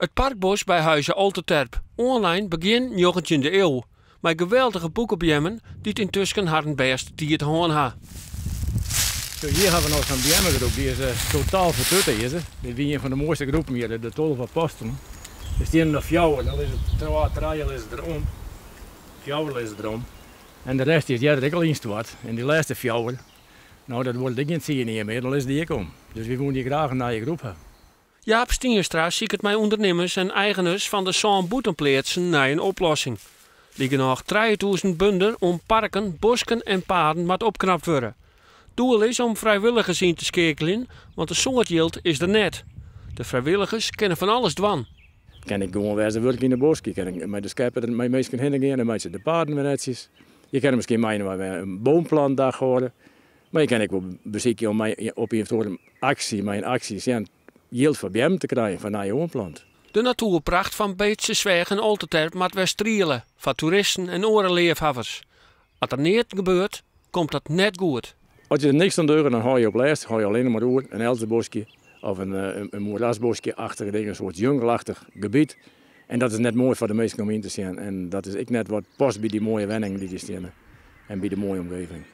Het parkbos bij Huizen Olteterp, online begin 19e eeuw. Met geweldige boekenbjemmen die het intussen haar best die het hoorn ha. Zo, hier hebben we nog zo'n bjemmengroep, die is totaal vertutten. Is, dit is een van de mooiste groepen hier, de 12 apostolen. Dus die in de fjouwer, dan is het trail is erom, fjouwer is erom. En de rest is er ook al instort. En die laatste fjouwer, nou dat wordt ik niet zien meer, dan is die ik om. Dus we willen die graag naar je groep hebben. Jaap Stienstra ziet het met ondernemers en eigenaars van de Zo'n Boetenpleetsen naar een oplossing. Liggen nog 3000 bunden om parken, bosken en paden met opknapt worden. Doel is om vrijwilligers in te schakelen, want de soortjild is er net. De vrijwilligers kennen van alles dwan. Kan ik gewoon weer werken in de bosje, kan ik met de schepen met mensen heen gaan en met de paarden met netjes. Je kan misschien meinen waar we een boomplantdag houden. Maar je kan ook wel bezieken om op een actie, mijn acties, ja, yield van BM te krijgen van naar je woonplant. De natuurpracht van Beetse Zwijg en Olteterp moet weer strielen van toeristen en orenleefhavers. Als er niet gebeurt, komt dat net goed. Als je er niks aan doet, dan hou je op lijst, hou je alleen maar door een elzenbosje of een moerasbosje achter een soort jungelachtig gebied. En dat is net mooi voor de mensen om in te zien. En dat is ik net wat past bij die mooie wenning die er staan en bij de mooie omgeving.